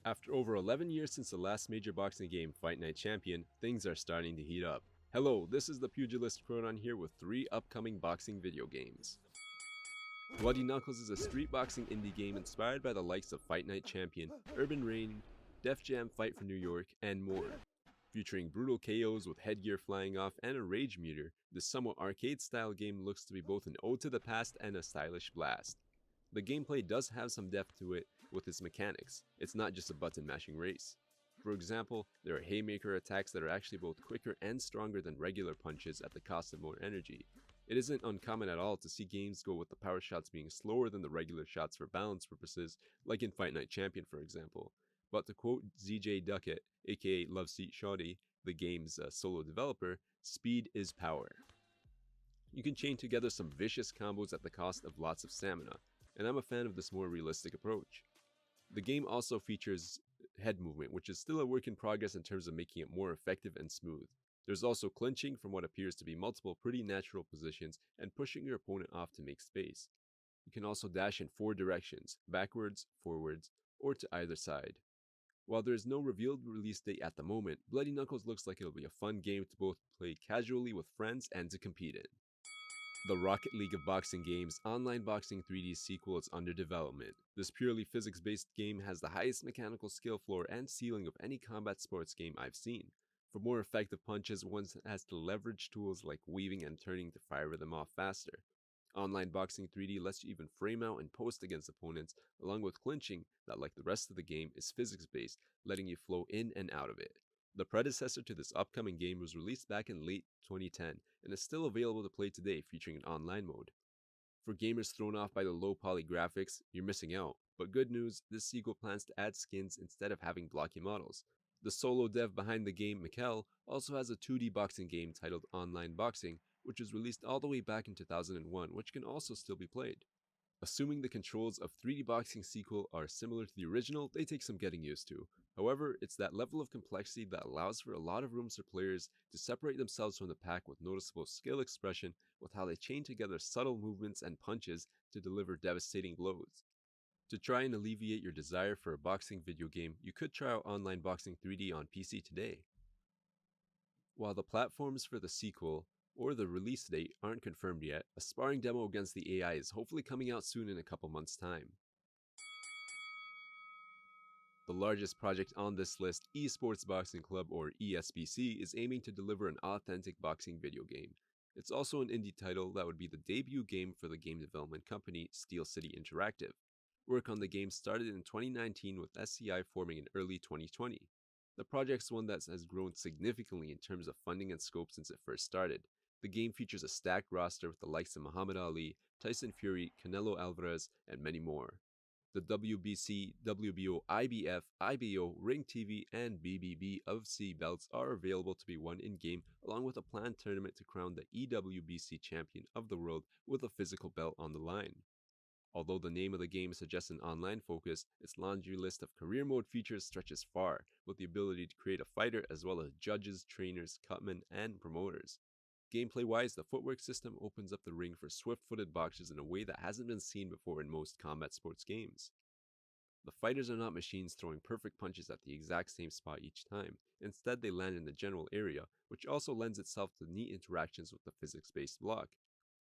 After over 11 years since the last major boxing game, Fight Night Champion, things are starting to heat up. Hello, this is the Pugilist Chronon here with 3 upcoming boxing video games. Bloody Knuckles is a street boxing indie game inspired by the likes of Fight Night Champion, Urban Reign, Def Jam Fight for New York, and more. Featuring brutal KOs with headgear flying off and a rage meter, this somewhat arcade-style game looks to be both an ode to the past and a stylish blast. The gameplay does have some depth to it with its mechanics. It's not just a button mashing race. For example, there are haymaker attacks that are actually both quicker and stronger than regular punches at the cost of more energy. It isn't uncommon at all to see games go with the power shots being slower than the regular shots for balance purposes, like in Fight Night Champion for example. But to quote ZJ Duckett, aka Love Seat Shoddy, the game's solo developer, speed is power. You can chain together some vicious combos at the cost of lots of stamina, and I'm a fan of this more realistic approach. The game also features head movement, which is still a work in progress in terms of making it more effective and smooth. There's also clinching from what appears to be multiple pretty natural positions and pushing your opponent off to make space. You can also dash in 4 directions, backwards, forwards, or to either side. While there is no revealed release date at the moment, Bloody Knuckles looks like it'll be a fun game to both play casually with friends and to compete in. The Rocket League of Boxing Games Online Boxing 3D sequel is under development. This purely physics-based game has the highest mechanical skill floor and ceiling of any combat sports game I've seen. For more effective punches, one has to leverage tools like weaving and turning to fire them off faster. Online Boxing 3D lets you even frame out and post against opponents, along with clinching that, like the rest of the game, is physics-based, letting you flow in and out of it. The predecessor to this upcoming game was released back in late 2010 and is still available to play today, featuring an online mode. For gamers thrown off by the low poly graphics, you're missing out, but good news, this sequel plans to add skins instead of having blocky models. The solo dev behind the game, Mikkel, also has a 2D boxing game titled Online Boxing, which was released all the way back in 2001, which can also still be played. Assuming the controls of 3D Boxing sequel are similar to the original, they take some getting used to. However, it's that level of complexity that allows for a lot of rooms for players to separate themselves from the pack with noticeable skill expression with how they chain together subtle movements and punches to deliver devastating blows. To try and alleviate your desire for a boxing video game, you could try out Online Boxing 3D on PC today. While the platforms for the sequel or the release date aren't confirmed yet, a sparring demo against the AI is hopefully coming out soon in a couple months' time. The largest project on this list, Esports Boxing Club or ESBC, is aiming to deliver an authentic boxing video game. It's also an indie title that would be the debut game for the game development company Steel City Interactive. Work on the game started in 2019 with SCI forming in early 2020. The project's one that has grown significantly in terms of funding and scope since it first started. The game features a stacked roster with the likes of Muhammad Ali, Tyson Fury, Canelo Alvarez, and many more. The WBC, WBO, IBF, IBO, Ring TV, and BBB of C belts are available to be won in-game, along with a planned tournament to crown the EWBC champion of the world with a physical belt on the line. Although the name of the game suggests an online focus, its laundry list of career mode features stretches far, with the ability to create a fighter as well as judges, trainers, cutmen, and promoters. Gameplay-wise, the footwork system opens up the ring for swift-footed boxers in a way that hasn't been seen before in most combat sports games. The fighters are not machines throwing perfect punches at the exact same spot each time. Instead, they land in the general area, which also lends itself to neat interactions with the physics-based block.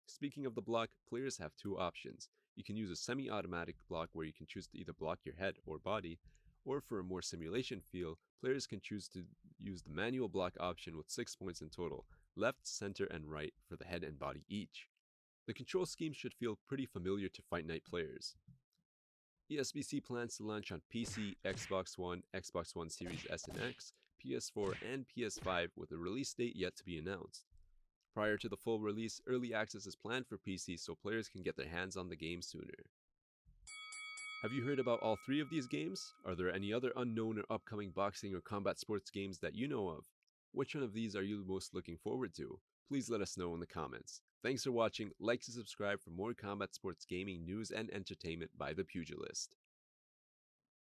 Speaking of the block, players have 2 options. You can use a semi-automatic block where you can choose to either block your head or body, or for a more simulation feel, players can choose to use the manual block option with 6 points in total, left, center, and right for the head and body each. The control scheme should feel pretty familiar to Fight Night players. ESBC plans to launch on PC, Xbox One Series S and X, PS4, and PS5 with a release date yet to be announced. Prior to the full release, early access is planned for PC so players can get their hands on the game sooner. Have you heard about all 3 of these games? Are there any other unknown or upcoming boxing or combat sports games that you know of? Which one of these are you most looking forward to? Please let us know in the comments. Thanks for watching, like and subscribe for more combat sports gaming news and entertainment by The Pugilist.